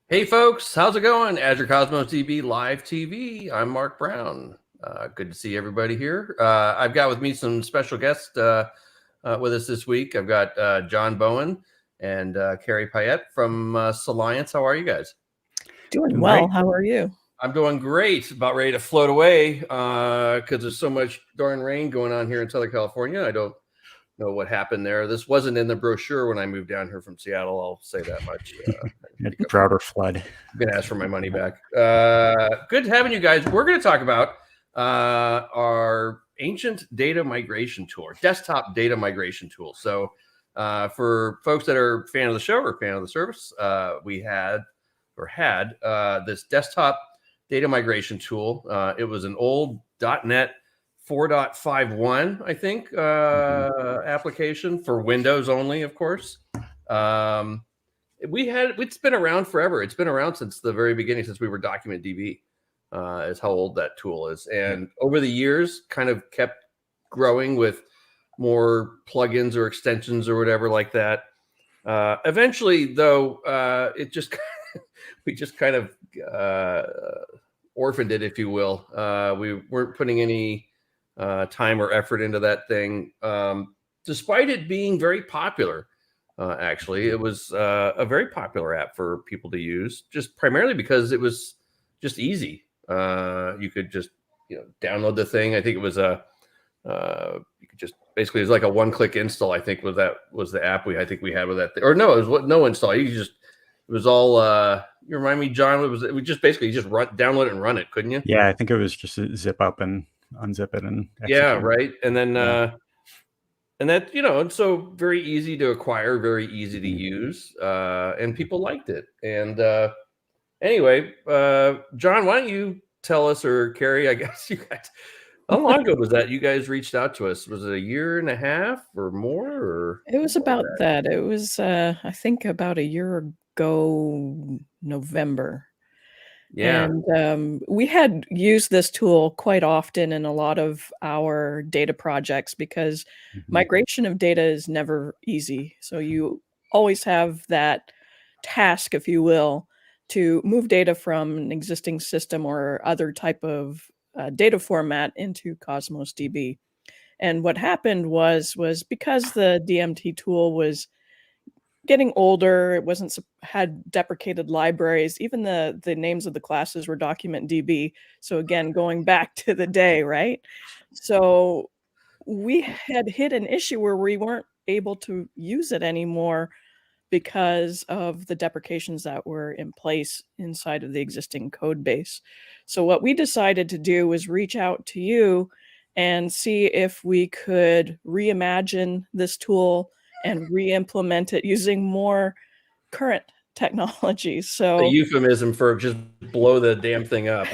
Hey folks, how's it going? Azure Cosmos DB Live TV. I'm Mark Brown. Good to see everybody here. I've got with me some special guests with us this week. I've got John Bowen and Carrie Payette from Solliance. How are you guys? Doing well. How are you? I'm doing great. About ready to float away because there's so much darn rain going on here in Southern California. I don't know what happened there. This wasn't in the brochure when I moved down here from Seattle. I'll say that much. Drought or flood. I'm going to ask for my money back. Good having you guys. We're going to talk about our ancient data migration tool, or desktop data migration tool. So for folks that are a fan of the show or fan of the service, we had this desktop data migration tool. It was an old .NET 4.51, I think, application for Windows only, of course. It's been around forever. It's been around since the very beginning, since we were Document DB, is how old that tool is. And over the years, kind of kept growing with more plugins or extensions or whatever like that. Eventually, though, we just kind of orphaned it, if you will. We weren't putting any time or effort into that thing, despite it being very popular. Actually, it was a very popular app for people to use, just primarily because it was just easy. You could just download the thing. I think it was you could just basically, it was like a one-click install. I think was the app we had with that thing. Or no, it was no install. It was all. You remind me, John. We just basically download it and run it, couldn't you? Yeah, I think it was just a zip up and unzip it and execute. Yeah, right. And then and that it's so very easy to acquire, very easy to use, and people liked it. And anyway, John, why don't you tell us, or Carrie, I guess you guys, how long ago was that you guys reached out to us? Was it a year and a half or more? Or it was about that. It was I think about a year ago, November. Yeah. And we had used this tool quite often in a lot of our data projects because migration of data is never easy. So you always have that task, if you will, to move data from an existing system or other type of data format into Cosmos DB. And what happened was because the DMT tool was getting older, it had deprecated libraries. Even the names of the classes were Document DB. So again, going back to the day, right? So we had hit an issue where we weren't able to use it anymore because of the deprecations that were in place inside of the existing code base. So what we decided to do was reach out to you and see if we could reimagine this tool and re-implement it using more current technologies. So a euphemism for just blow the damn thing up.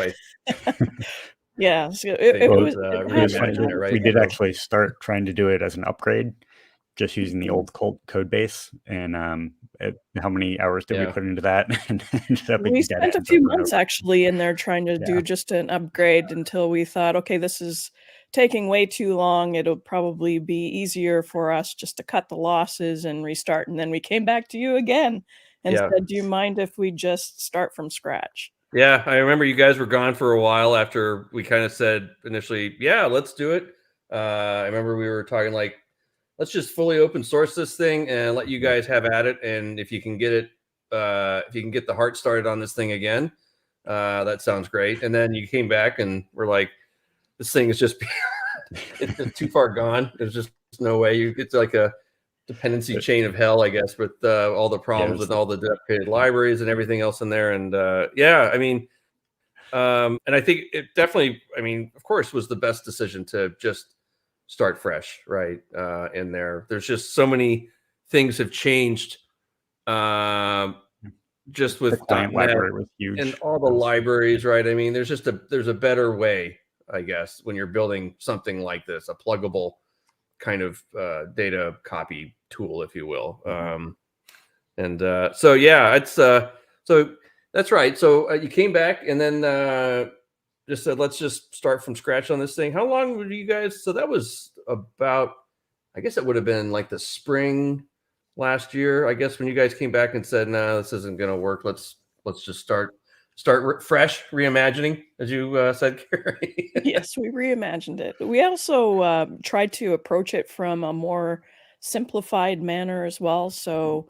Yeah, so we did actually start trying to do it as an upgrade, just using the old code base. And how many hours did we put into that? We spent a few months actually in there trying to do just an upgrade until we thought, okay, this is taking way too long. It'll probably be easier for us just to cut the losses and restart. And then we came back to you again and said, do you mind if we just start from scratch? Yeah, I remember you guys were gone for a while after we kind of said initially, yeah, let's do it. I remember we were talking like, let's just fully open source this thing and let you guys have at it. And if you can get it, if you can get the heart started on this thing again, that sounds great. And then you came back and we're like, this thing is just it's just too far gone. There's just no way. It's like a dependency chain of hell, I guess, with all the problems with all the deprecated libraries and everything else in there. And I mean, and I think it definitely, I mean, of course, was the best decision to just start fresh, right? In there, there's just so many things have changed. Just with the library was huge, and all the libraries, right? I mean, there's a better way, I guess, when you're building something like this, a pluggable kind of data copy tool, if you will. So yeah, it's so that's right. So you came back and then just said, let's just start from scratch on this thing. How long were you guys? So that was about, I guess it would have been like the spring last year, I guess, when you guys came back and said, no, this isn't going to work. Let's let's just start fresh, reimagining, as you said, Carrie. Yes, we reimagined it. We also tried to approach it from a more simplified manner as well. So,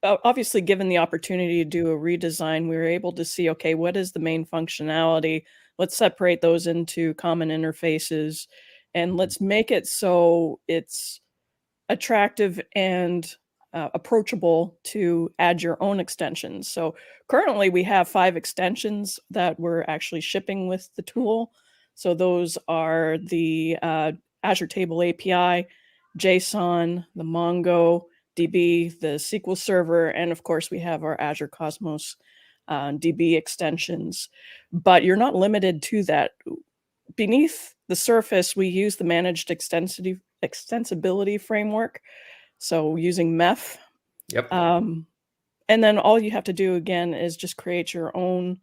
obviously, given the opportunity to do a redesign, we were able to see, okay, what is the main functionality? Let's separate those into common interfaces, and let's make it so it's attractive and approachable to add your own extensions. So currently we have 5 extensions that we're actually shipping with the tool. So those are the Azure Table API, JSON, the Mongo DB, the SQL Server, and of course we have our Azure Cosmos DB extensions. But you're not limited to that. Beneath the surface, we use the managed extensibility framework. So using MEF. Yep. And then all you have to do again is just create your own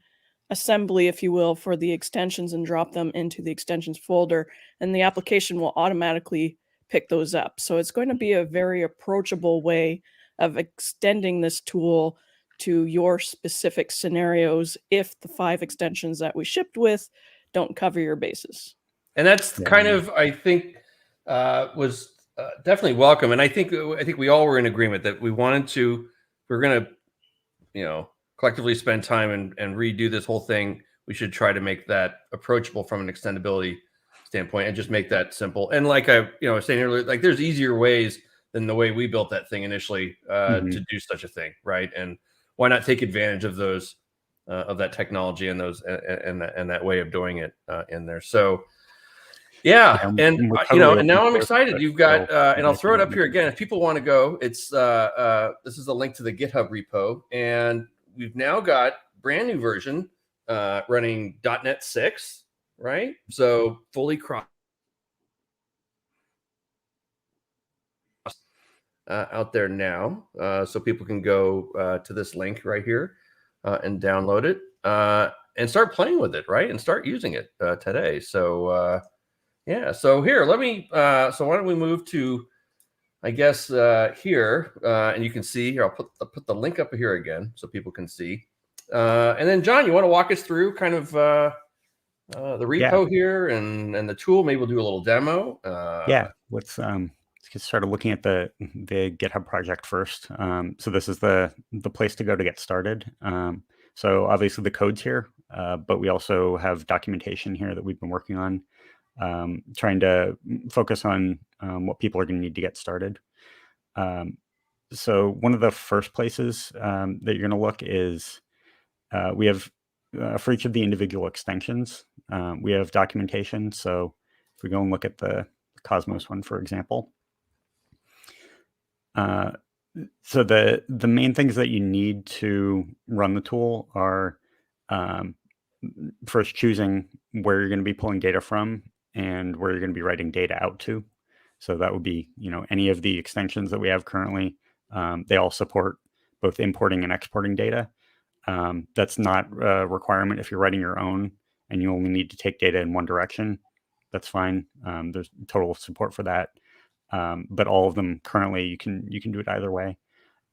assembly, if you will, for the extensions and drop them into the extensions folder, and the application will automatically pick those up. So it's going to be a very approachable way of extending this tool to your specific scenarios if the 5 extensions that we shipped with don't cover your bases. And that's kind of, I think, was definitely welcome. And I think we all were in agreement that we're going to, collectively spend time and redo this whole thing. We should try to make that approachable from an extendability standpoint and just make that simple. And like I was saying earlier, like there's easier ways than the way we built that thing initially to do such a thing, right? And why not take advantage of those of that technology and those and that way of doing it in there? So. Yeah, and now I'm excited. You've got, and I'll throw it up here again. If people want to go, it's this is a link to the GitHub repo, and we've now got brand new version running .NET 6, right? So fully cross out there now, so people can go to this link right here and download it and start playing with it, right? And start using it today. So. Yeah, so here, let me, so why don't we move to, I guess, here, and you can see here, I'll put the link up here again so people can see. And then, John, you want to walk us through kind of the repo here and the tool? Maybe we'll do a little demo. Let's get started looking at the GitHub project first. So this is the place to go to get started. So obviously the code's here, but we also have documentation here that we've been working on. Trying to focus on what people are going to need to get started. So one of the first places that you're going to look is we have for each of the individual extensions, we have documentation. So if we go and look at the Cosmos one, for example, so the main things that you need to run the tool are first choosing where you're going to be pulling data from and where you're going to be writing data out to. So that would be, any of the extensions that we have currently. They all support both importing and exporting data. That's not a requirement if you're writing your own and you only need to take data in one direction. That's fine. There's total support for that. But all of them currently, you can do it either way.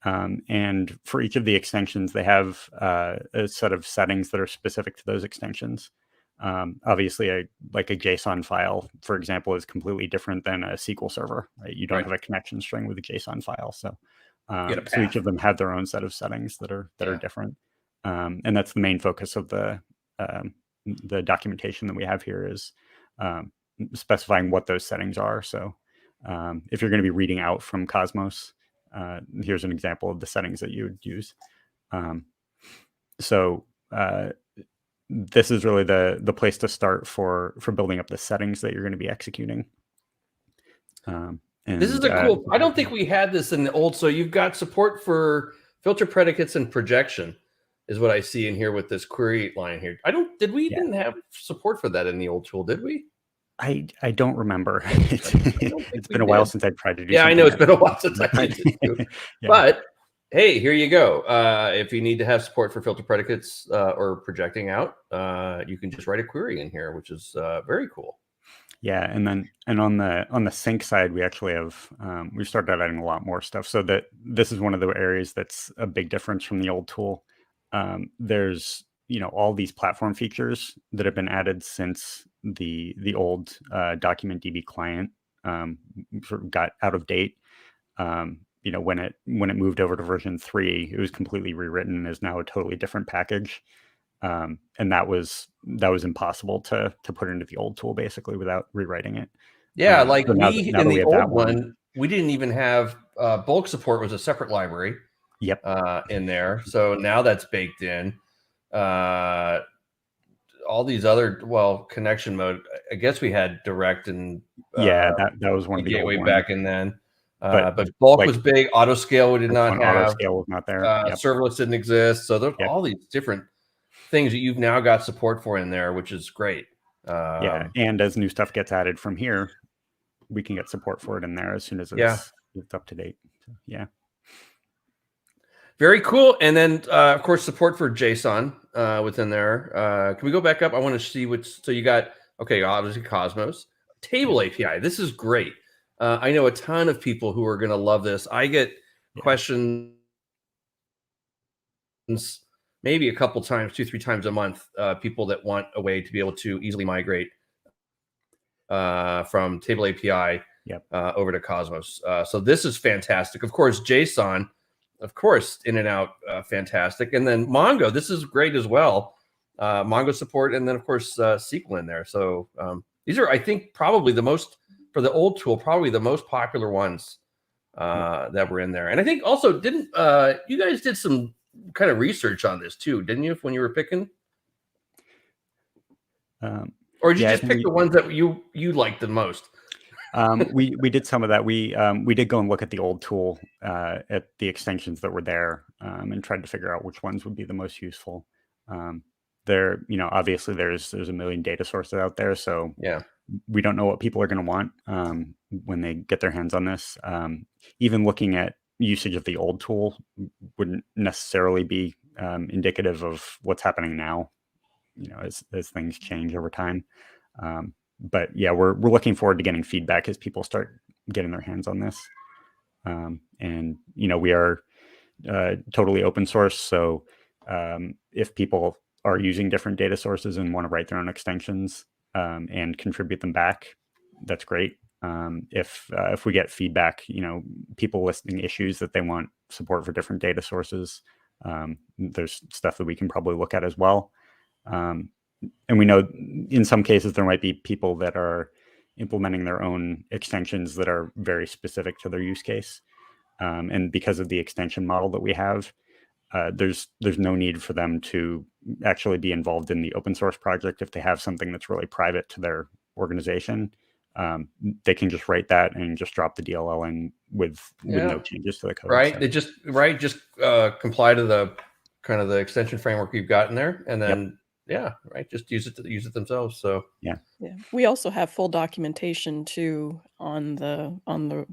And for each of the extensions, they have a set of settings that are specific to those extensions. Obviously, a JSON file, for example, is completely different than a SQL Server. Right? You don't have a connection string with a JSON file, so each of them have their own set of settings that are different. And that's the main focus of the documentation that we have here is specifying what those settings are. So if you're going to be reading out from Cosmos, here's an example of the settings that you would use. This is really the place to start for building up the settings that you're going to be executing. This is cool. I don't think we had this in the old. So you've got support for filter predicates and projection, is what I see in here with this query line here. Didn't have support for that in the old tool, did we? I don't remember. It's been a while since I've tried to do. Yeah, I know it's been a while since I did it too. But hey, here you go. If you need to have support for filter predicates or projecting out, you can just write a query in here, which is very cool. Yeah, and on the sync side, we actually have we've started adding a lot more stuff. So that this is one of the areas that's a big difference from the old tool. there's all these platform features that have been added since the old document DB client sort of got out of date. When it moved over to version 3, it was completely rewritten and is now a totally different package. And that was impossible to put into the old tool basically without rewriting it. Yeah, like so now in the old one, we didn't even have bulk support was a separate library. Yep. In there. So now that's baked in. All these other, connection mode. I guess we had direct and that was one of the gateway old back in then. But bulk was big. Auto scale we did not have. Auto scale was not there. Serverless didn't exist. So there's all these different things that you've now got support for in there, which is great. And as new stuff gets added from here, we can get support for it in there as soon as it's up to date. So, yeah. Very cool. And then, of course, support for JSON within there. Can we go back up? I want to see so you got, obviously Cosmos. Table API. This is great. I know a ton of people who are going to love this. I get questions maybe a couple times, 2-3 times a month, people that want a way to be able to easily migrate from Table API over to Cosmos. So this is fantastic. Of course, JSON, in and out, fantastic. And then Mongo, this is great as well. Mongo support, and then of course SQL in there. So these are, I think, probably the most, for the old tool, probably the most popular ones that were in there. And I think also, didn't you guys did some kind of research on this too, didn't you, when you were picking? Or did you just pick the ones that you liked the most? We did some of that. We did go and look at the old tool, at the extensions that were there, and tried to figure out which ones would be the most useful. There, obviously there's a million data sources out there, so we don't know what people are going to want when they get their hands on this. Even looking at usage of the old tool wouldn't necessarily be indicative of what's happening now, as things change over time. But yeah, we're looking forward to getting feedback as people start getting their hands on this. And we are totally open source. So if people are using different data sources and want to write their own extensions and contribute them back, that's great. If we get feedback, people listing issues that they want support for different data sources, there's stuff that we can probably look at as well. And we know in some cases there might be people that are implementing their own extensions that are very specific to their use case. And because of the extension model that we have, there's no need for them to actually be involved in the open source project. If they have something that's really private to their organization, they can just write that and just drop the DLL in with no changes to the code. Right. So. They just comply to the kind of the extension framework you've got in there, and then just use it themselves. So we also have full documentation too on the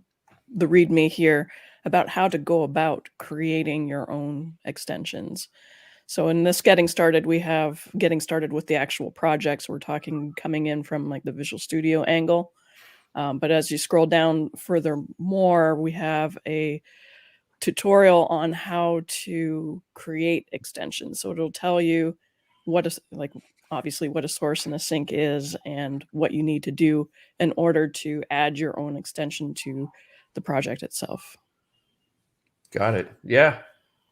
README here about how to go about creating your own extensions. So in this getting started, we have getting started with the actual projects. We're talking coming in from like the Visual Studio angle. But as you scroll down furthermore, we have a tutorial on how to create extensions. So it'll tell you obviously what a source and a sink is and what you need to do in order to add your own extension to the project itself. Got it. Yeah.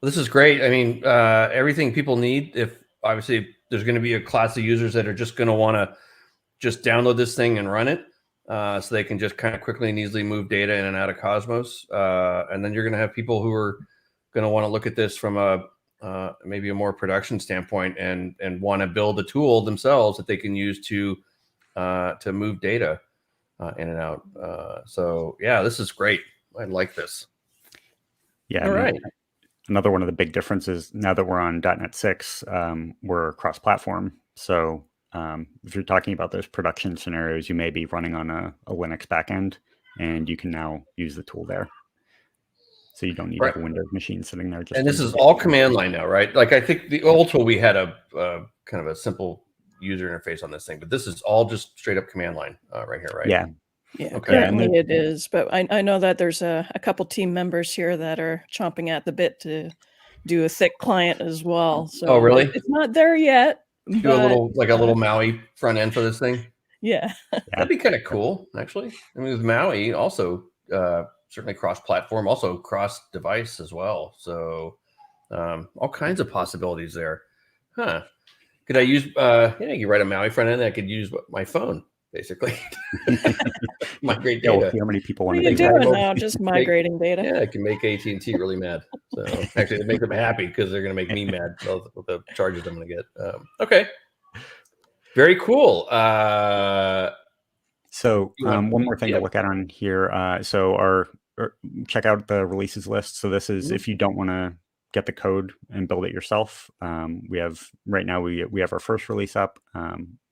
Well, this is great. I mean, everything people need, if obviously there's going to be a class of users that are just going to want to just download this thing and run it, so they can just kind of quickly and easily move data in and out of Cosmos. And then you're going to have people who are going to want to look at this from maybe a more production standpoint and want to build a tool themselves that they can use to move data in and out. So yeah, this is great. I like this. Yeah. All right. Another one of the big differences now that we're on .NET 6, we're cross-platform. So if you're talking about those production scenarios, you may be running on a Linux backend, and you can now use the tool there. So you don't need like a Windows machine sitting there. And this is all command line now, right? Like I think the old tool, we had a kind of a simple user interface on this thing, but this is all just straight up command line right here, right? Yeah, okay. Currently it is, but I know that there's a couple team members here that are chomping at the bit to do a thick client as well. So Oh, really? It's not there yet. Do a little like a little Maui front end for this thing. Yeah. That'd be kind of cool, actually. I mean, with Maui also certainly cross-platform, also cross-device as well. So all kinds of possibilities there. Huh? Could I use? Yeah, you write a Maui front end. I could use my phone basically. Migrate Yeah, we'll data. see how many people What want are to you do that. doing now? Just migrating data? Yeah, it can make AT&T really mad. So actually, it make them happy because they're going to make me mad with the charges I'm going to get. Okay, very cool. So one more thing to look at on here. Check out the releases list. So this is if you don't want to get the code and build it yourself. We have right now we have our first release up.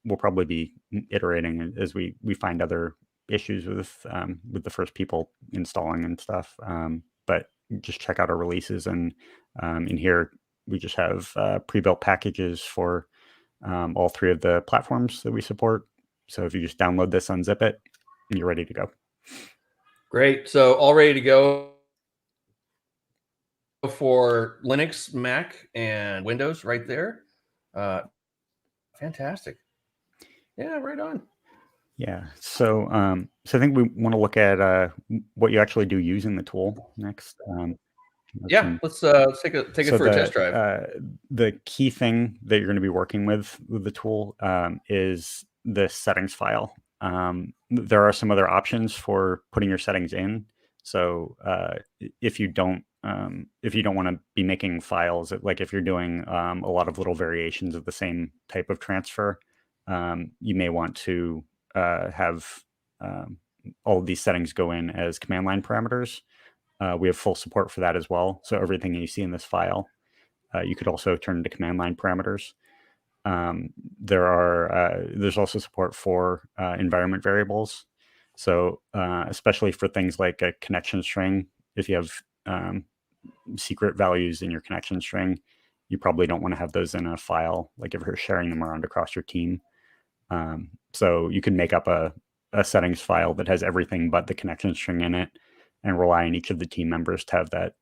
We'll probably be iterating as we find other issues with the first people installing and stuff. But just check out our releases, and in here we just have pre-built packages for all three of the platforms that we support. So if you just download this, unzip it, and you're ready to go. Great. So all ready to go for Linux, Mac, and Windows right there. Fantastic. Yeah, right on. Yeah. So so I think we want to look at what you actually do using the tool next. Yeah, let's take it for a test drive. The key thing that you're going to be working with the tool is the settings file. There are some other options for putting your settings in. So if you don't want to be making files, like if you're doing a lot of little variations of the same type of transfer, you may want to have all of these settings go in as command line parameters. We have full support for that as well. So everything you see in this file, you could also turn into command line parameters. There's also support for environment variables. So especially for things like a connection string, if you have secret values in your connection string, you probably don't want to have those in a file, like if you're sharing them around across your team. So you can make up a settings file that has everything but the connection string in it, and rely on each of the team members to have that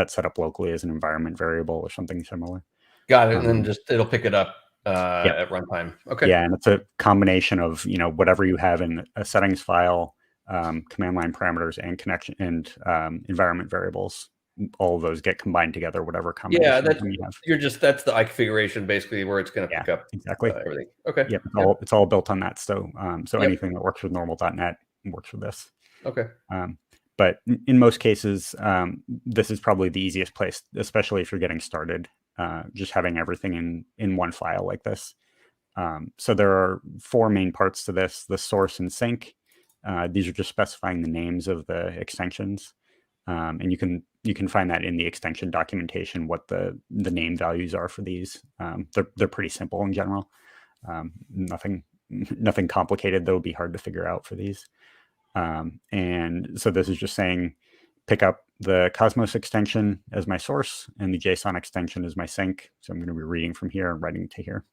set up locally as an environment variable or something similar. Got it. And then just it'll pick it up at runtime. Okay. Yeah, and it's a combination of whatever you have in a settings file, command line parameters, and connection and environment variables. All of those get combined together, whatever combination you have. That's the configuration basically where it's going to pick up exactly everything. Okay. Yep, it's all built on that. So anything that works with normal.NET works with this. Okay. But in most cases, this is probably the easiest place, especially if you're getting started, just having everything in one file like this. So there are four main parts to this: the source and sync. These are just specifying the names of the extensions. And you can find that in the extension documentation, what the name values are for these. They're pretty simple in general. Nothing complicated that would be hard to figure out for these. And so this is just saying, pick up the Cosmos extension as my source and the JSON extension as my sync. So I'm going to be reading from here and writing to here.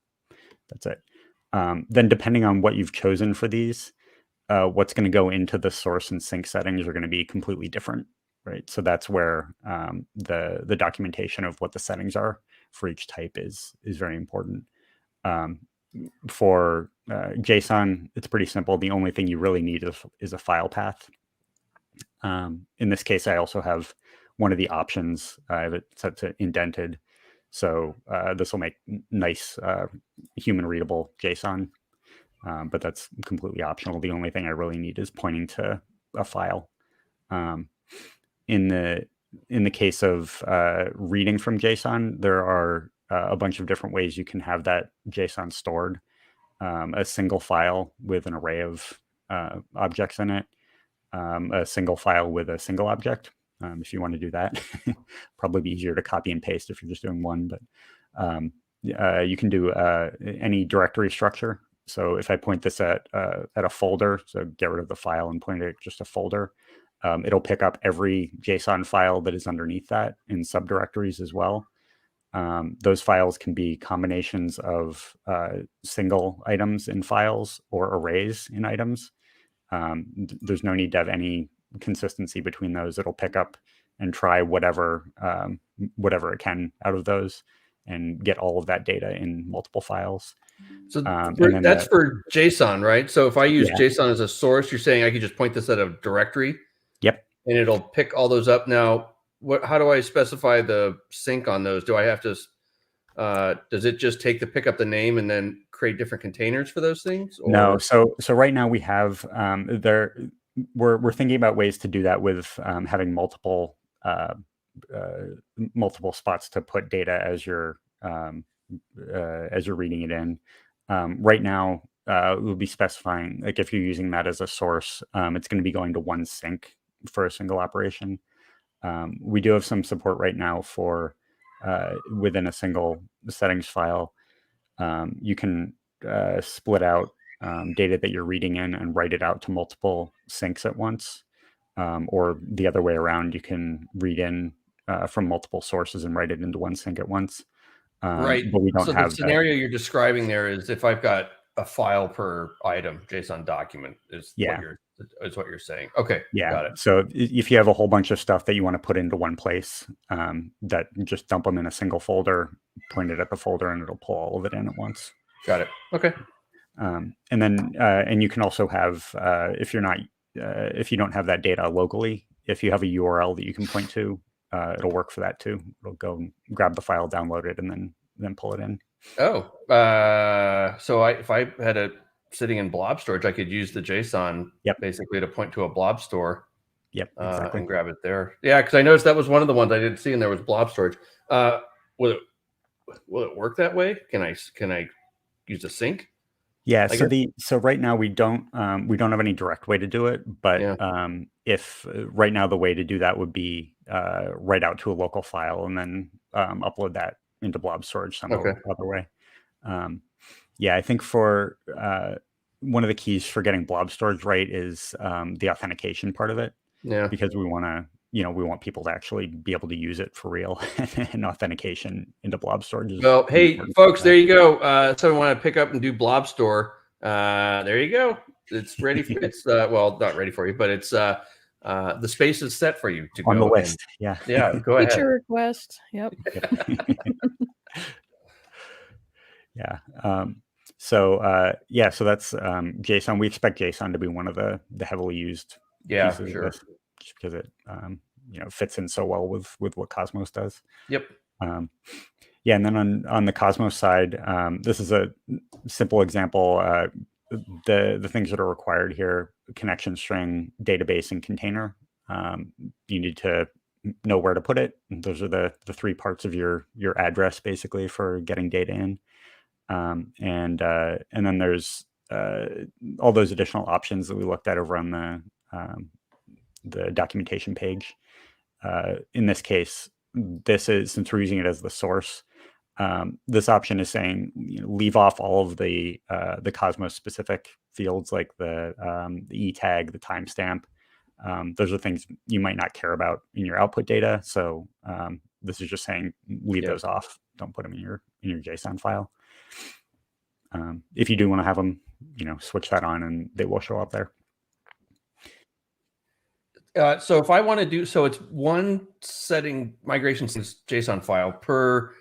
That's it. Then depending on what you've chosen for these, what's going to go into the source and sync settings are going to be completely different, right? So that's where the documentation of what the settings are for each type is very important. For JSON, it's pretty simple. The only thing you really need is a file path. In this case, I also have one of the options. I have it set to indented. So this will make nice human readable JSON, but that's completely optional. The only thing I really need is pointing to a file. In the case of reading from JSON, there are a bunch of different ways you can have that JSON stored. A single file with an array of objects in it, a single file with a single object. If you want to do that, probably be easier to copy and paste if you're just doing one, but you can do any directory structure. So if I point this at a folder, so get rid of the file and point it at just a folder, it'll pick up every JSON file that is underneath that in subdirectories as well. Those files can be combinations of single items in files or arrays in items. There's no need to have any consistency between those. It'll pick up and try whatever whatever it can out of those and get all of that data in multiple files. So And then that's for JSON, right? So if I use Yeah. JSON as a source, you're saying I could just point this at a directory Yep. and it'll pick all those up. Now, how do I specify the sync on those? Do I have to, does it just pick up the name and then create different containers for those things? Or? No. So right now we have, we're thinking about ways to do that with having multiple spots to put data as you're reading it in. Right now, we'll be specifying, like if you're using that as a source, it's going to be going to one sink for a single operation. We do have some support right now for within a single settings file. You can split out data that you're reading in and write it out to multiple sinks at once. Or the other way around, you can read in from multiple sources and write it into one sink at once. Right. But we don't have the scenario you're describing there is if I've got a file per item, JSON document is what you're saying. Okay. Yeah. Got it. So if you have a whole bunch of stuff that you want to put into one place, that just dump them in a single folder, point it at the folder, and it'll pull all of it in at once. Got it. Okay. And then and you can also have if you don't have that data locally, if you have a URL that you can point to, it'll work for that too. It'll go and grab the file, download it, and then pull it in. Oh, so if I had it sitting in blob storage, I could use the JSON basically to point to a blob store. Yep, exactly. And grab it there. Yeah, because I noticed that was one of the ones I didn't see, and there was blob storage. Will it work that way? Can I use a sync? Yeah. So right now we don't have any direct way to do it, but if right now the way to do that would be write out to a local file and then upload that into blob storage some other way. I think for one of the keys for getting blob storage right is the authentication part of it. Yeah. Because we want to, we want people to actually be able to use it for real, and authentication into blob storage. Well, hey folks, there you go. So we want to pick up and do blob store. There you go. It's ready. It's well, not ready for you, but it's the space is set for you to on go the list. Yeah. Go ahead. Feature request. Yep. Yeah. So that's JSON. We expect JSON to be one of the heavily used pieces of this, just because it fits in so well with what Cosmos does. Yep. And then on the Cosmos side, this is a simple example. The things that are required here: connection string, database, and container. You need to know where to put it. Those are the three parts of your address, basically, for getting data in. And then there's all those additional options that we looked at over on the documentation page. In this case, since we're using it as the source, this option is saying leave off all of the Cosmos specific fields like the E tag, the timestamp. Those are things you might not care about in your output data. So this is just saying leave those off. Don't put them in your JSON file. If you do want to have them, switch that on, and they will show up there. So if I want to do it's one setting migration JSON file per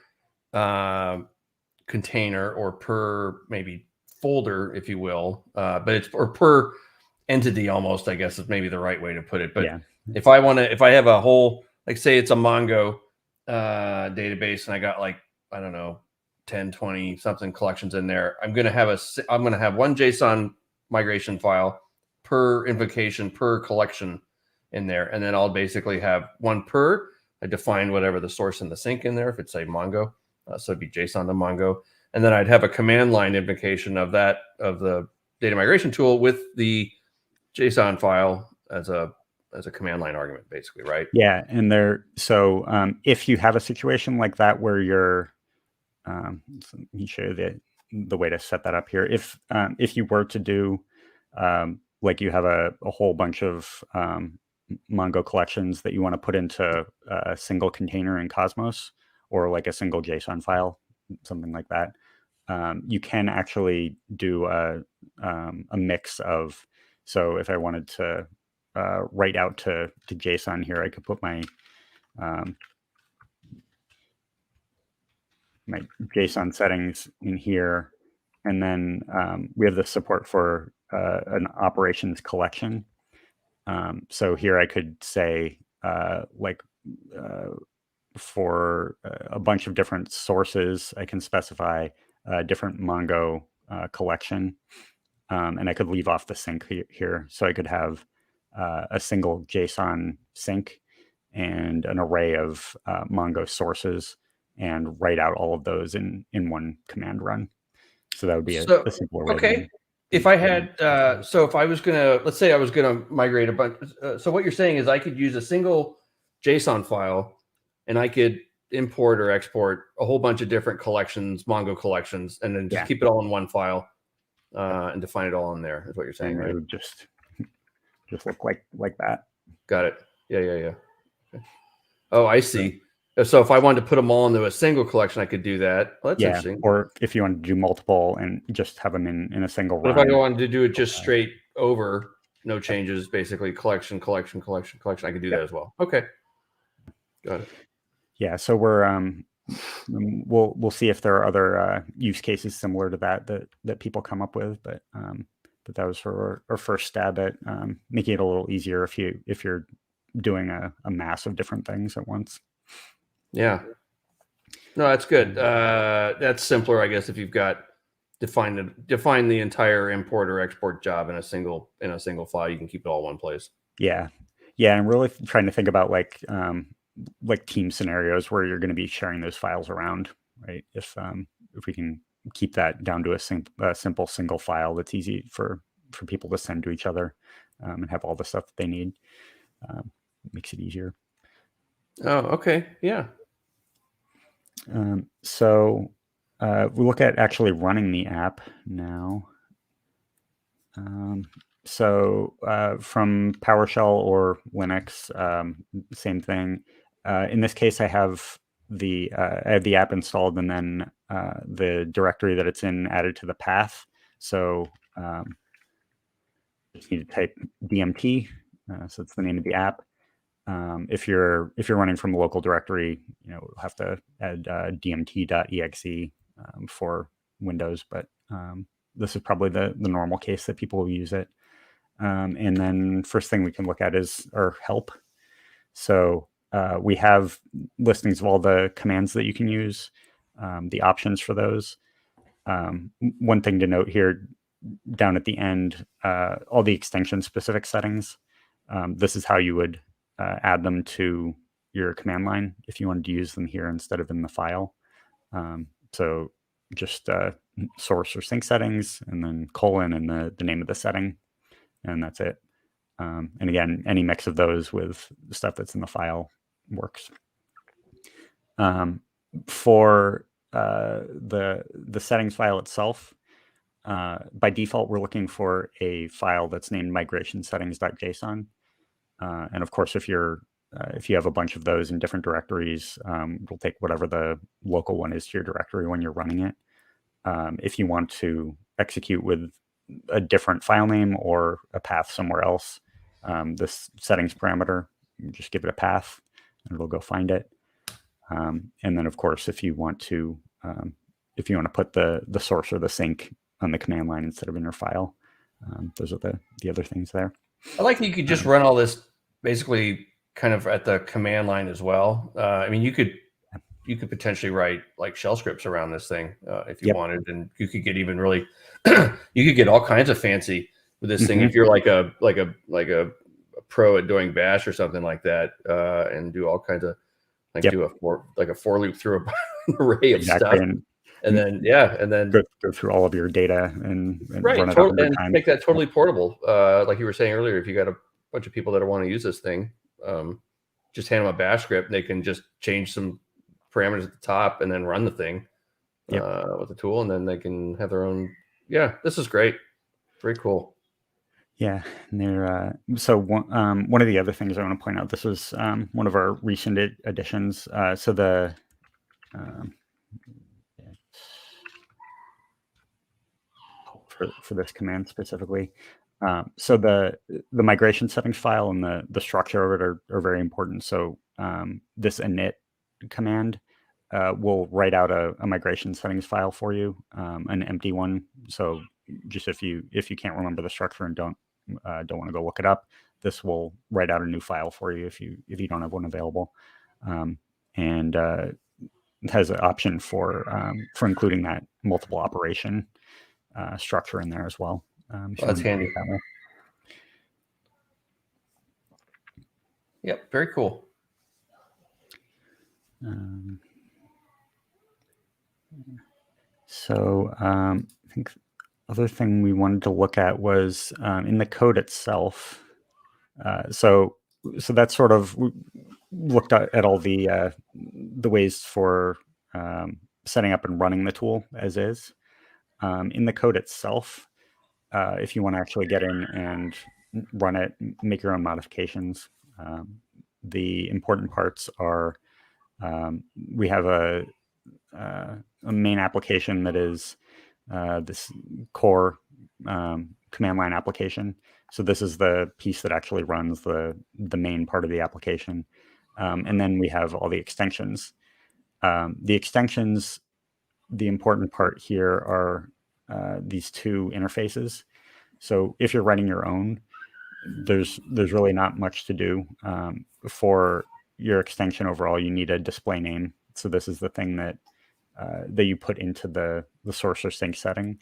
container or per maybe folder, if you will, but it's or per entity almost, I guess is maybe the right way to put it. But if I have a whole, like say it's a Mongo database and I got like, I don't know, 10, 20 something collections in there, I'm going to have one JSON migration file per invocation, per collection in there. And then I'll basically have one per, I define whatever the source and the sink in there, if it's a Mongo, so it'd be JSON to Mongo. And then I'd have a command line invocation of the data migration tool with the JSON file as a command line argument, basically, right? Yeah. And if you have a situation like that where you're, let me show you the way to set that up here. If you were to do, like you have a whole bunch of Mongo collections that you want to put into a single container in Cosmos, or like a single JSON file, something like that, you can actually do a mix of. So if I wanted to write out to JSON here, I could put my my JSON settings in here. And then we have the support for an operations collection. So here I could say for a bunch of different sources, I can specify a different Mongo collection. And I could leave off the sync here. So I could have a single JSON sync and an array of Mongo sources and write out all of those in one command run. So that would be a simpler way. Okay. If I had, so if I was let's say I was gonna migrate a bunch. So what you're saying is I could use a single JSON file, and I could import or export a whole bunch of different collections, Mongo collections, and then just keep it all in one file and define it all in there. Is what you're saying, and right? It would just look like that. Got it. Yeah. Okay. Oh, I see. So if I wanted to put them all into a single collection, I could do that. Well, that's interesting. Or if you want to do multiple and just have them in a single run. But if I wanted to do it just straight over, no changes, basically collection, I could do that as well. Okay. Got it. Yeah. So we'll see if there are other use cases similar to that people come up with, but that was our first stab at making it a little easier if you're doing a mass of different things at once. Yeah. No, that's good. That's simpler, I guess, if you've got define the entire import or export job in a single file. You can keep it all in one place. Yeah. I'm really trying to think about like team scenarios where you're going to be sharing those files around, right? If we can keep that down to a simple single file that's easy for people to send to each other and have all the stuff that they need, makes it easier. Oh, okay. Yeah. So we look at actually running the app now. So from PowerShell or Linux, same thing. In this case, I have the app installed and then the directory that it's in added to the path. So just need to type DMT. So it's the name of the app. If you're running from a local directory, we'll have to add dmt.exe for Windows, but this is probably the normal case that people will use it. And then first thing we can look at is our help. So we have listings of all the commands that you can use, the options for those. One thing to note here, down at the end, all the extension specific settings. This is how you would add them to your command line if you wanted to use them here instead of in the file. So just source or sync settings and then colon and the name of the setting, and that's it. And again, any mix of those with the stuff that's in the file works. For the settings file itself, by default, we're looking for a file that's named migrationsettings.json. And of course, if you have a bunch of those in different directories, we'll take whatever the local one is to your directory when you're running it. If you want to execute with a different file name or a path somewhere else, this settings parameter, you just give it a path and it'll go find it. And then of course, if you want to put the source or the sync on the command line instead of in your file, those are the other things there. I like that you could just run all this basically kind of at the command line as well. I mean, you could potentially write like shell scripts around this thing if you wanted, and you could get even really, you could get all kinds of fancy with this thing if you're like a pro at doing Bash or something like that, and do all kinds of do a for loop through an array of stuff. And then go through all of your data and run it up in time. Make that totally portable. Like you were saying earlier, if you got a bunch of people that want to use this thing, just hand them a Bash script and they can just change some parameters at the top and then run the thing with the tool, and then they can have their own. Yeah, this is great. Very cool. Yeah, and they're so one of the other things I want to point out. This was one of our recent additions. So the for this command specifically. So the migration settings file and the structure of it are very important. So this init command we'll write out a migration settings file for you, an empty one. So just if you can't remember the structure and don't want to go look it up, this will write out a new file for you if you don't have one available, and it has an option for including that multiple operation structure in there as well. That's handy. Yep, very cool. So I think other thing we wanted to look at was in the code itself. So that's sort of looked at all the ways for setting up and running the tool as is. In the code itself, if you want to actually get in and run it, make your own modifications, the important parts are we have a main application that is this core command line application. So this is the piece that actually runs the main part of the application. And then we have all the extensions. The extensions, the important part here are these two interfaces. So if you're writing your own, there's really not much to do. For your extension overall, you need a display name. So this is the thing that you put into the source or sync setting.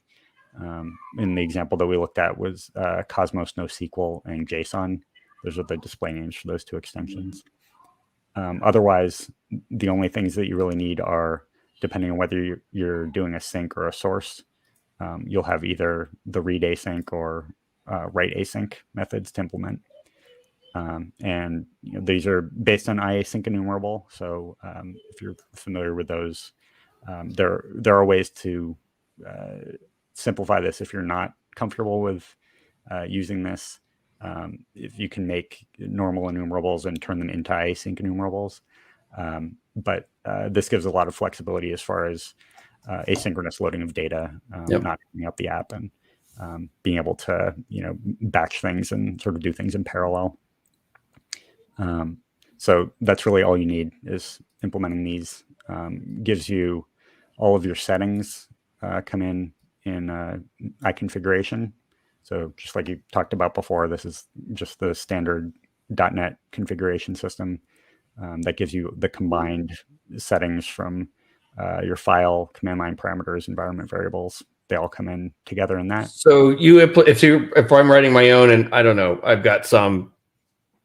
In the example that we looked at was Cosmos NoSQL and JSON. Those are the display names for those two extensions. Otherwise, the only things that you really need are, depending on whether you're doing a sync or a source, you'll have either the read async or write async methods to implement. And these are based on iasync enumerable. So if you're familiar with those, there are ways to simplify this if you're not comfortable with using this. If you can make normal enumerables and turn them into async enumerables. But this gives a lot of flexibility as far as asynchronous loading of data, not picking up the app, and being able to batch things and sort of do things in parallel. So that's really all you need is implementing these. Gives you all of your settings come in iConfiguration. So just like you talked about before, this is just the standard .NET configuration system that gives you the combined settings from your file, command line parameters, environment variables. They all come in together in that. So if I'm writing my own, and I don't know, I've got some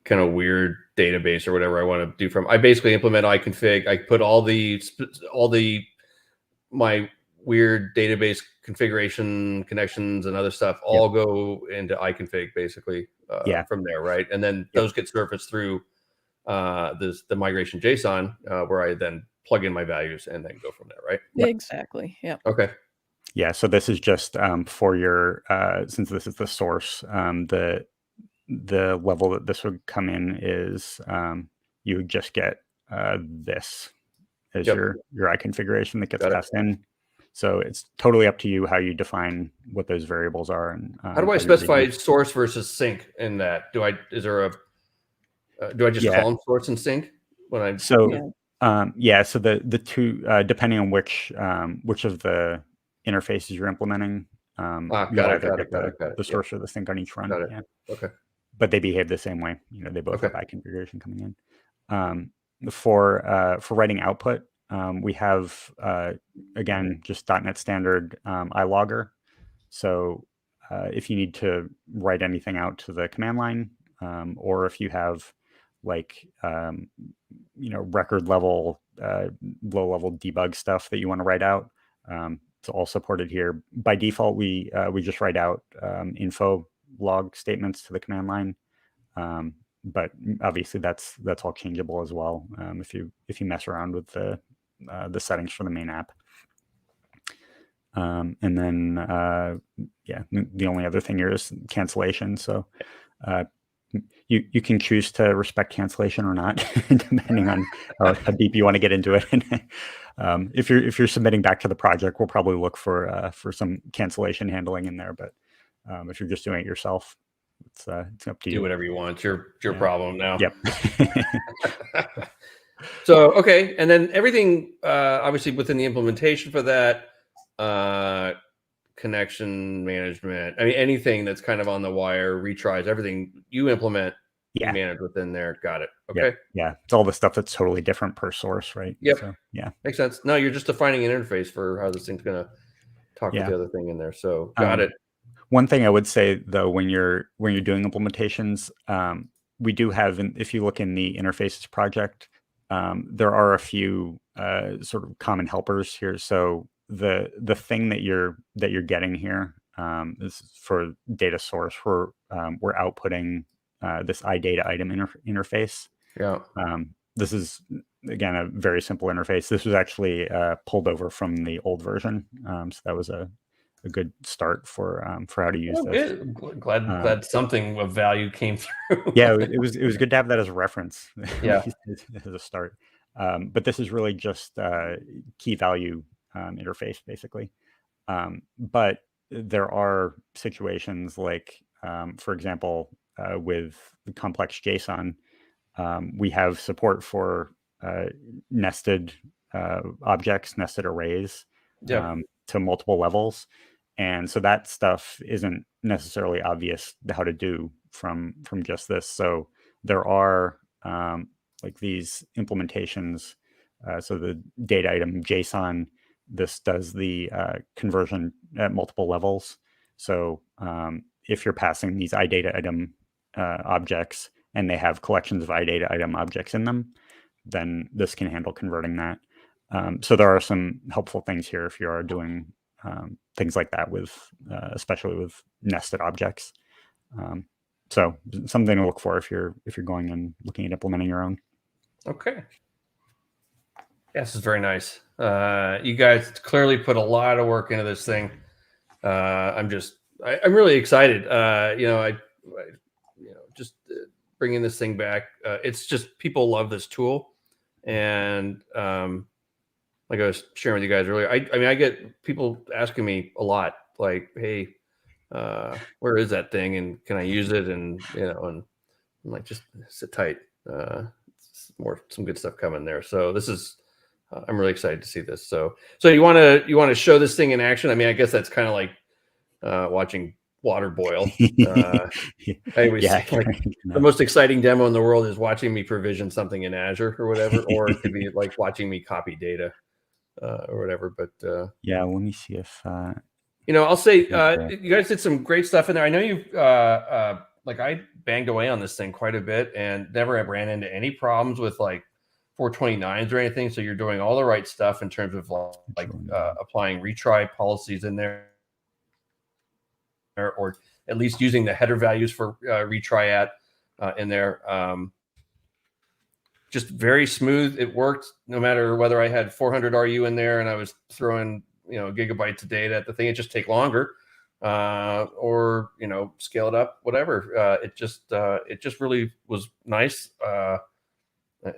kind of weird database or whatever I want to do I basically implement iConfig. I put all my weird database configuration connections and other stuff all go into iConfig basically from there, right? And then those get surfaced through the migration JSON where I then plug in my values and then go from there, right? Exactly. Yeah. Okay. Yeah. So this is just for your since this is the source, the level that this would come in is you would just get this as your iConfiguration that gets passed in. So it's totally up to you how you define what those variables are. And how do I specify source versus sync in that? Do I just call them source and sync when I? So so the two depending on which of the interfaces you're implementing, you'll either get the source or the sync on each run. Okay. But they behave the same way. They both have iConfiguration coming in. For writing output, we have again just .NET standard iLogger. So if you need to write anything out to the command line, or if you have like record level, low level debug stuff that you want to write out, it's all supported here. By default, we just write out info log statements to the command line. But obviously that's all changeable as well if you mess around with the settings for the main app. And then the only other thing here is cancellation. So you can choose to respect cancellation or not, depending on how deep you want to get into it. If you're submitting back to the project, we'll probably look for some cancellation handling in there. But if you're just doing it yourself, it's up to you. Do whatever you want. It's your problem now. Yep. So, okay. And then everything, obviously within the implementation for that, connection management, I mean, anything that's kind of on the wire, retries, everything you implement, you Yeah. manage within there. Got it. Yep. Okay. Yeah. It's all the stuff that's totally different per source, right? Yep. So, yeah. Makes sense. No, you're just defining an interface for how this thing's going to talk with Yeah. the other thing in there. So got it. One thing I would say though, when you're doing implementations, we do have, if you look in the interfaces project, there are a few sort of common helpers here. So the thing that you're getting here is for data source. We're outputting this iData item interface. Yeah. This is again a very simple interface. This was actually pulled over from the old version, so that was a good start for how to use this. Good. Glad something of value came through. Yeah, it was good to have that as a reference. Yeah. As a start. But this is really just key value interface basically. But there are situations like, for example, with complex JSON, we have support for nested objects, nested arrays Yeah. to multiple levels. And so that stuff isn't necessarily obvious how to do from just this. So there are like these implementations. So the data item JSON, this does the conversion at multiple levels. So if you're passing these iData item objects and they have collections of iData item objects in them, then this can handle converting that. So there are some helpful things here if you are doing things like that with, especially with nested objects. So something to look for if you're going and looking at implementing your own. Okay. Yeah, this is very nice. You guys clearly put a lot of work into this thing. I'm really excited. Just bringing this thing back. It's just people love this tool, and like I was sharing with you guys earlier, I mean, I get people asking me a lot, like, "Hey, where is that thing, and can I use it?" And and I'm like, just sit tight. Some good stuff coming there. So this is, I'm really excited to see this. So you want to show this thing in action? I mean, I guess that's kind of like watching water boil. I always say, like, the most exciting demo in the world is watching me provision something in Azure or whatever, or it could be like watching me copy data or whatever. But yeah, let me see if I'll say you guys did some great stuff in there. I know you've like, I banged away on this thing quite a bit and never have ran into any problems with like 429s or anything. So you're doing all the right stuff in terms of like applying retry policies in there, or at least using the header values for retry at in there. Just very smooth. It worked no matter whether I had 400 RU in there and I was throwing gigabytes of data at the thing. It just take longer, or scale it up, whatever. It just really was nice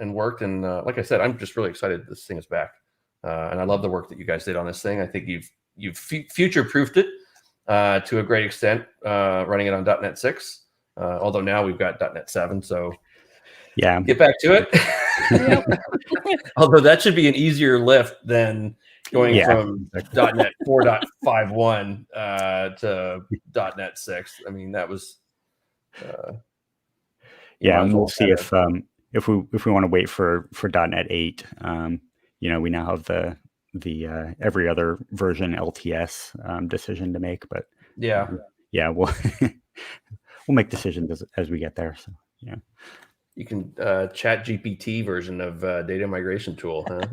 and worked. And like I said, I'm just really excited this thing is back, and I love the work that you guys did on this thing. I think you've future-proofed it to a great extent, running it on .NET 6. Although now we've got .NET 7, so yeah, get back to it. Although that should be an easier lift than going from .NET 4.51 to .NET 6. I mean, that was and we'll see if we want to wait for .NET 8. We now have the every other version LTS decision to make, but we'll we'll make decisions as we get there. So yeah. You can chat GPT version of data migration tool, huh?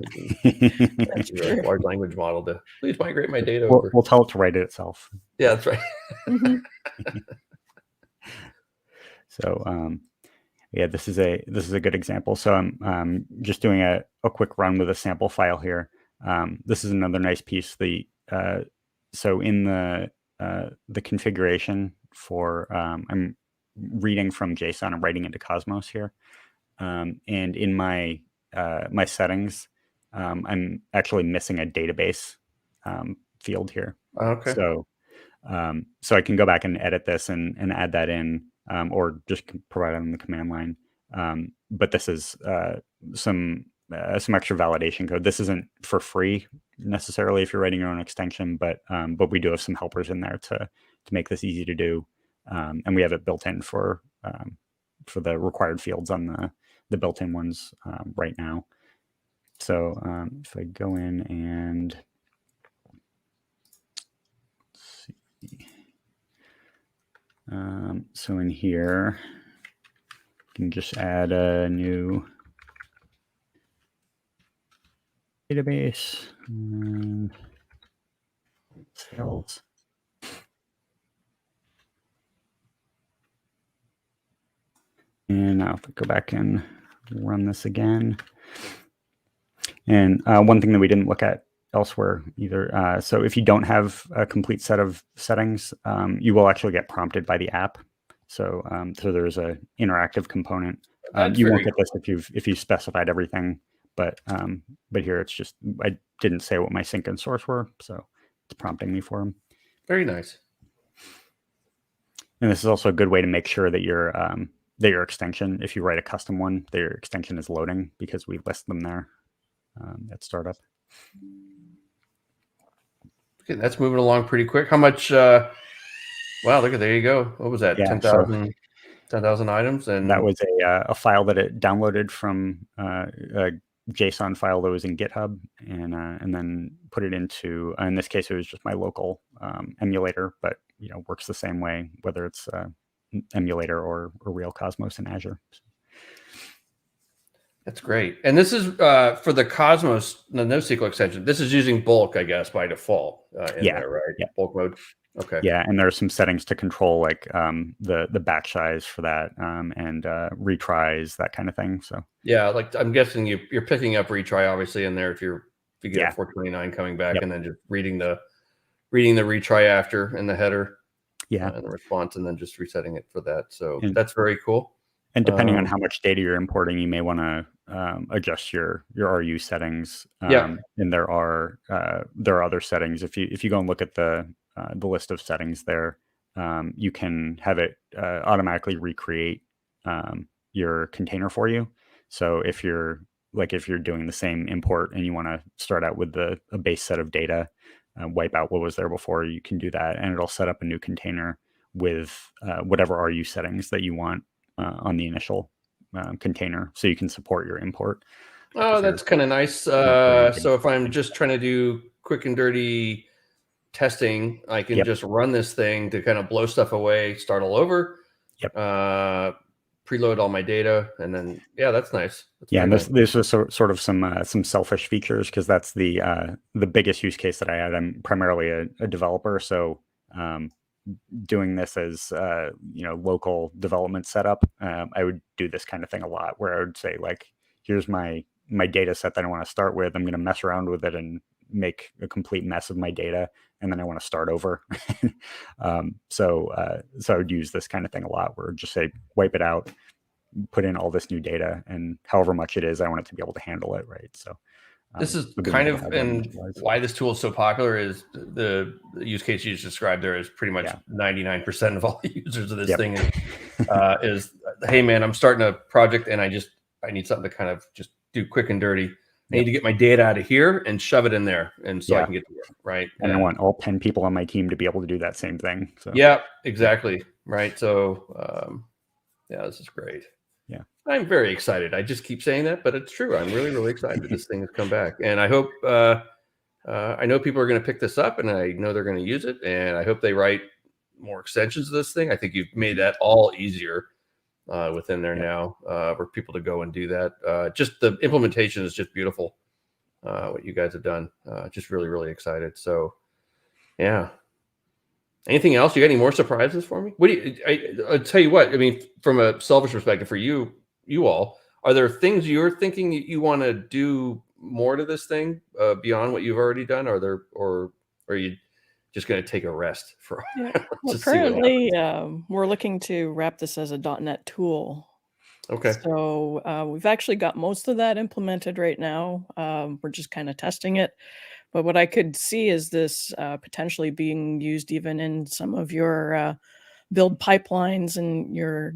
That's a large language model to please migrate my data over. We'll tell it to write it itself. Yeah, that's right. So this is a good example. So I'm just doing a quick run with a sample file here. This is another nice piece. So in the configuration for I'm reading from JSON and writing into Cosmos here, and in my my settings, I'm actually missing a database field here. Okay. So I can go back and edit this and add that in, or just provide it on the command line. But this is some extra validation code. This isn't for free necessarily if you're writing your own extension, but we do have some helpers in there to make this easy to do, and we have it built in for the required fields on the built-in ones right now. So if I go in and let's see, so in here, you can just add a new database and sales. And I'll go back and run this again. And one thing that we didn't look at elsewhere either. So if you don't have a complete set of settings, you will actually get prompted by the app. So there's a interactive component. You won't get this if you specified everything, but here it's just, I didn't say what my sync and source were, so it's prompting me for them. Very nice. And this is also a good way to make sure that your extension, if you write a custom one, their extension is loading, because we list them there at startup. Okay, that's moving along pretty quick. How much? Wow, look at, there you go. What was that? Yeah, 10,000 items, and that was a file that it downloaded from a JSON file that was in GitHub, and then put it into. In this case, it was just my local emulator, but works the same way whether it's emulator or real Cosmos in Azure. That's great. And this is for the Cosmos, the NoSQL extension. This is using bulk, I guess, by default in there, right? Yeah. Bulk mode. Okay. Yeah, and there are some settings to control, like the batch size for that, and retries, that kind of thing. So yeah, like I'm guessing you're picking up retry obviously in there if you get a 429 coming back, and then just reading the retry after in the header. Yeah, and the response, and then just resetting it for that. So that's very cool. And depending on how much data you're importing, you may want to adjust your RU settings. And there are other settings. If you go and look at the list of settings there, you can have it automatically recreate your container for you. So if you're doing the same import and you want to start out with a base set of data, wipe out what was there before, you can do that, and it'll set up a new container with whatever RU settings that you want on the initial container, so you can support your import. Oh, that's kind of nice. So if I'm just trying to do quick and dirty testing, I can just run this thing to kind of blow stuff away, start all over, preload all my data, and then that's nice. And this was sort of some selfish features, because that's the biggest use case that I had. I'm primarily a developer, so doing this as local development setup, I would do this kind of thing a lot, where I would say, like, here's my data set that I want to start with. I'm going to mess around with it and make a complete mess of my data, and then I want to start over. So I would use this kind of thing a lot, where just say, wipe it out, put in all this new data, and however much it is, I want it to be able to handle it, right? So this is kind of, and why this tool is so popular is the use case you just described there is pretty much 99% of all users of this thing is, hey man, I'm starting a project and I need something to kind of just do quick and dirty. I need to get my data out of here and shove it in there, and so I can get to work, right? And I want all 10 people on my team to be able to do that same thing. So yeah, exactly, right? So this is great. Yeah, I'm very excited. I just keep saying that, but it's true. I'm really, really excited that this thing has come back, and I hope I know people are going to pick this up, and I know they're going to use it, and I hope they write more extensions of this thing. I think you've made that all easier within there now for people to go and do that. Just the implementation is just beautiful. What you guys have done, just really, really excited. So, yeah. Anything else? You got any more surprises for me? What do you? I'll tell you what. I mean, from a selfish perspective, for you all, are there things you're thinking you want to do more to this thing beyond what you've already done? Or are you just going to take a rest for? Well, currently, we're looking to wrap this as a .NET tool. Okay. So we've actually got most of that implemented right now. We're just kind of testing it. But what I could see is this potentially being used even in some of your build pipelines and your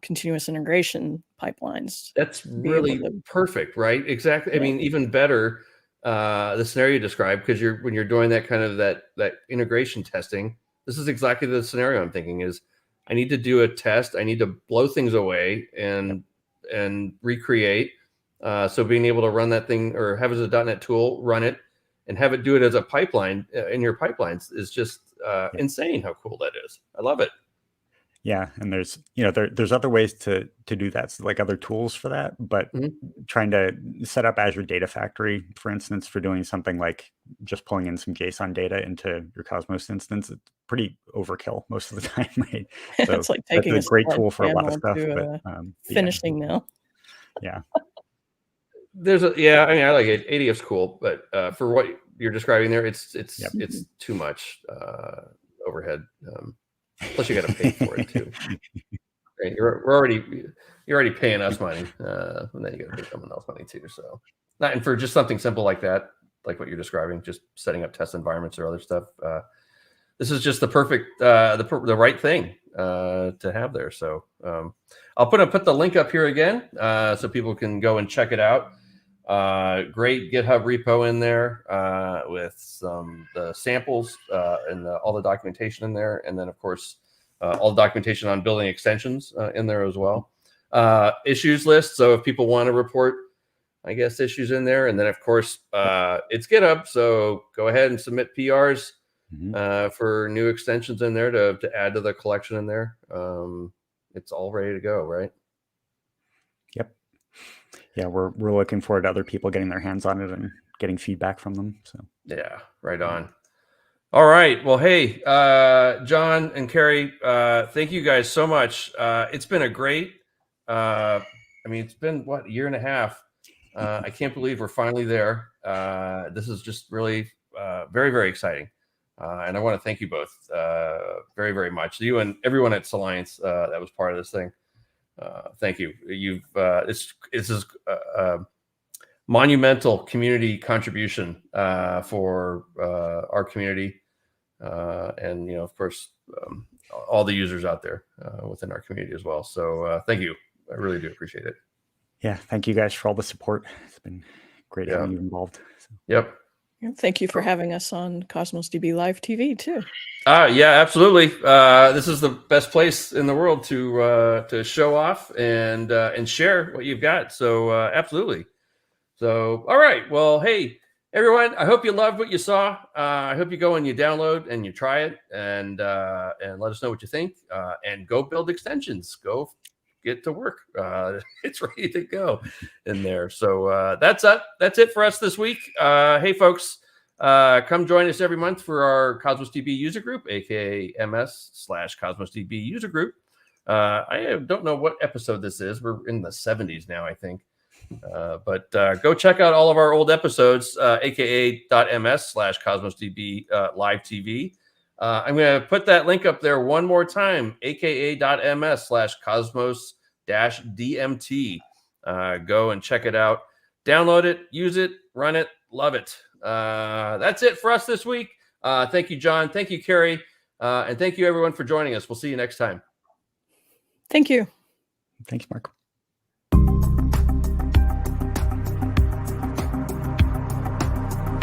continuous integration pipelines. That's really perfect, right? Exactly. Yeah. I mean, even better, the scenario you described, because when you're doing that kind of that integration testing, this is exactly the scenario I'm thinking is I need to do a test. I need to blow things away and recreate. So being able to run that thing or have it as a .NET tool, run it, and have it do it as a pipeline in your pipelines is just insane how cool that is. I love it. Yeah, and there's there's other ways to do that, so like other tools for that, but trying to set up Azure Data Factory, for instance, for doing something like just pulling in some JSON data into your Cosmos instance, it's pretty overkill most of the time, right? So it's like taking a great tool for a lot of stuff, but finishing now. Yeah. There's I mean, I like it. ADF's cool, but for what you're describing there, it's too much overhead. Plus, you got to pay for it too. Right? You're already paying us money, and then you got to pay someone else money too. So, and for just something simple like that, like what you're describing, just setting up test environments or other stuff. This is just the perfect, the right thing to have there. So, I'll put the link up here again, so people can go and check it out. Great GitHub repo in there with the samples and all the documentation in there, and then of course all the documentation on building extensions in there as well. Issues list, so if people want to report, I guess, issues in there, and then of course it's GitHub, so go ahead and submit PRs for new extensions in there to add to the collection in there. It's all ready to go, right? Yep. Yeah, we're looking forward to other people getting their hands on it and getting feedback from them. So yeah, right on. All right. Well, hey, John and Carrie, thank you guys so much. It's been a great. I mean, it's been what, a year and a half. I can't believe we're finally there. This is just really very, very exciting, and I want to thank you both very, very much. You and everyone at Solliance that was part of this thing. Thank you. You've this is a monumental community contribution for our community, and of course all the users out there within our community as well. So thank you. I really do appreciate it. Yeah, thank you guys for all the support. It's been great having you involved. So. Yep. Thank you for having us on Cosmos DB Live TV too. Yeah, absolutely. This is the best place in the world to show off and share what you've got. So absolutely. So all right. Well, hey everyone, I hope you loved what you saw. I hope you go and you download and you try it and let us know what you think. And go build extensions. Go get to work. It's ready to go in there. So that's it for us this week. Hey folks. Come join us every month for our Cosmos DB user group, aka MS/Cosmos DB user group. I don't know what episode this is. We're in the 70s now, I think. But go check out all of our old episodes, aka.ms/Cosmos DB live TV. I'm going to put that link up there one more time, aka.ms/Cosmos DMT. Go and check it out. Download it, use it, run it, love it. That's it for us this week. Thank you, John. Thank you, Carrie. And thank you, everyone, for joining us. We'll see you next time. Thank you. Thanks, Mark.